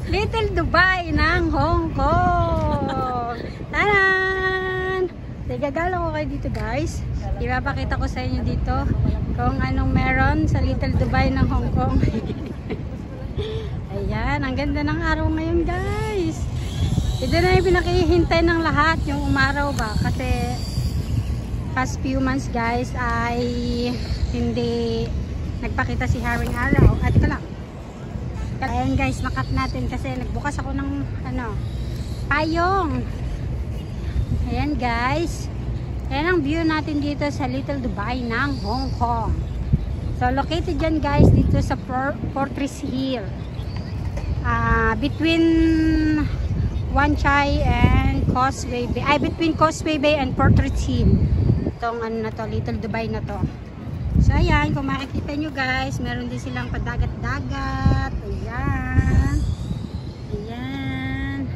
Little Dubai ng Hong Kong. Taran! Gagalo ko kayo dito guys. Ipapakita ko sa inyo dito kung anong meron sa Little Dubai ng Hong Kong. Ayan, ang ganda ng araw ngayon guys. Ito na yung pinakihintay ng lahat, yung umaraw ba. Kasi past few months guys ay hindi nagpakita si Haring Araw. At ito lang. Ayan guys, nakat natin kasi nagbukas ako ng payong. Ayan guys. Ayan ang view natin dito sa Little Dubai ng Hong Kong. So located dyan guys dito sa Fortress Hill. Between Wan Chai and Causeway Bay. Between Causeway Bay and Fortress Hill. Itong ano na to, Little Dubai na to. So ayan, kung makikita nyo guys, meron din silang padagat-dagat. Ayan. Ayan.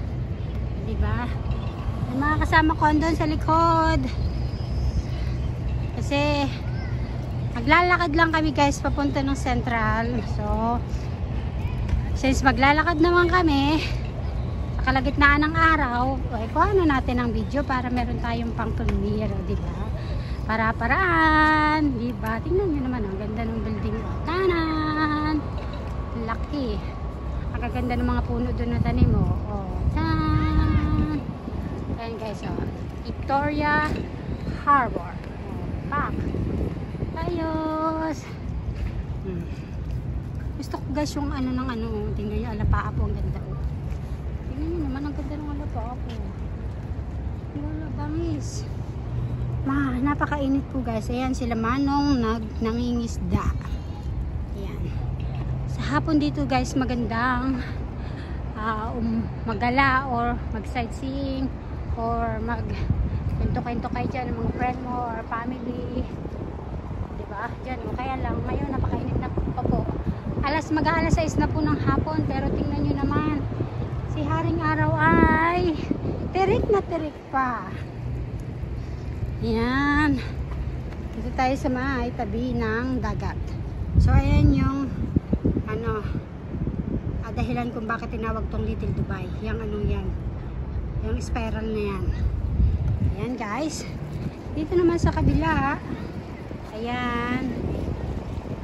Diba? May mga kasama ko doon sa likod. Kasi maglalakad lang kami guys papunta ng Central. So since maglalakad naman kami sa kalagitnaan ng araw, ay kuhanan natin ang video para meron tayong pang premiere, diba? Para-paraan, diba? Tingnan nyo naman, ang ganda ng building. Tanan! Laki. Ang gaganda ng mga puno doon na tanim mo. Oh, tan! Ayan guys, oh. Victoria Harbor. Oh, pak. Ayos! Gusto ko guys yung ano ng ano. Tingnan nyo, alapaa po. Ang ganda. Oh. Tingnan nyo naman, ang ganda ng alapaa po. Wala bangis. Napakainit po guys. Ayan sila Manong nangingisda. Ayan. Sa hapon dito guys magandang magala or mag sightseeing or mag kwento-kwento kayo dyan ng mga friend mo or family. Diba? Dyan mo. Kaya lang ngayon napakainit na pa po. Mag-aalas 6 na po ng hapon pero tingnan nyo naman si Haring Araw ay tirik na tirik pa. Ayan. Dito tayo sa may tabi ng dagat. So ayan yung dahilan kung bakit tinawag tong Little Dubai. Yung anong yan. Yung spiral na yan. Ayan guys. Dito naman sa kabila. Ayan.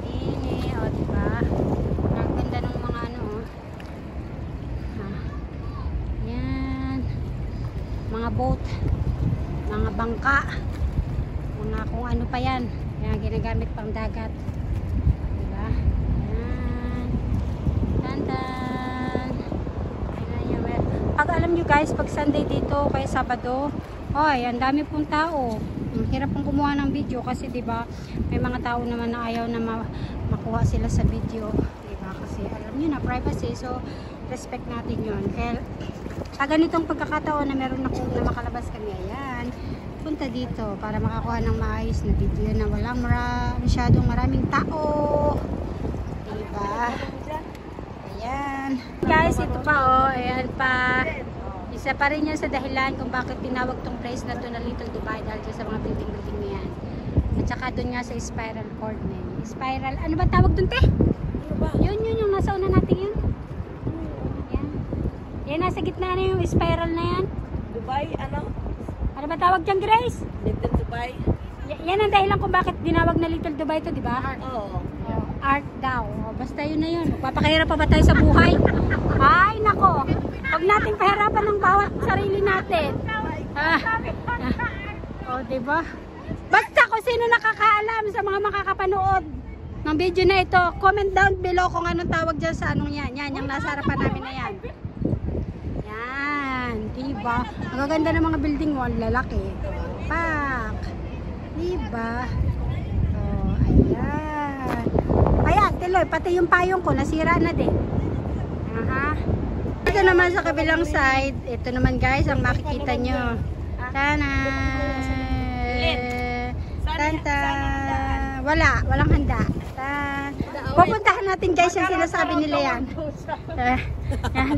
Ini. O diba? Ang ganda ng mga ano. Ayan. Mga boat. Mga bangka. Mga kung ano pa yan. Yan, ginagamit pang dagat. Diba? Yan. Tantan. Ayan. Pag alam nyo guys, pag Sunday dito, kaya Sabado, ay, ang dami pong tao. Ang hirap pong kumuha ng video kasi diba, may mga tao naman na ayaw na makuha sila sa video. Diba? Kasi alam nyo na, privacy. So, respect natin yun. Kaya, sa ganitong pagkakataon na meron na makalabas kami, ayan, punta dito para makakuha ng maayos na video na walang masyadong maraming tao. Diba? Ayan. Guys, ito pa oh. Ayan pa. Isa pa rin yan sa dahilan kung bakit tinawag tong place na to na Little Dubai dahil sa mga building-building na yan. At saka dun nga sa spiral cord na yun. Spiral, ano ba tawag dun te? Yun yung nasa una natin yun. Ayan. Yan, nasa gitna na yung spiral na yan. Dubai, ano? Ano ba tawag dyan, Grace? Little Dubai. Yan ang dahilan kung bakit dinawag na Little Dubai to, di ba? Oo. Art daw. Basta yun na yun. Papakahirap pa ba tayo sa buhay? Ay, nako. Huwag natin pahirapan ng bawat sarili natin. Di ba? Basta kung sino nakakaalam sa mga makakapanood ng video na ito, comment down below kung anong tawag dyan sa anong yan. Yan, yung nasa harapan namin na yan. Diba? Ang gaganda ng mga building mo, lalaki. Pak! Diba? So, ayan. Ayan! Teloy, pati yung payong ko, nasira na din. Aha. Ito naman sa kabilang side, ito naman guys, ang makikita nyo. Tana! Tanta! Walang handa. Pupuntahan natin guys yung sinasabi nila yan.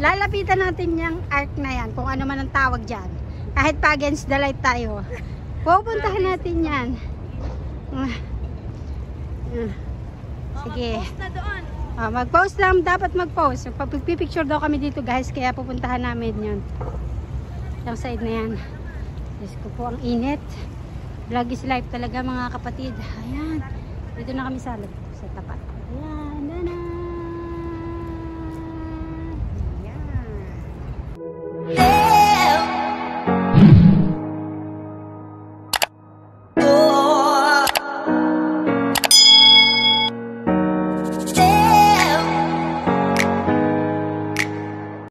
Lalapitan natin yung arc na yan, kung ano man ang tawag dyan. Kahit pa against the light tayo. Pupuntahan natin yan. Sige. Mag-post lang, dapat mag-post. Pagpipicture daw kami dito guys, kaya pupuntahan namin yun. Yung side na yan. Diyos ko po, ang init. Vlog is life talaga mga kapatid. Ayan. Dito na kami sa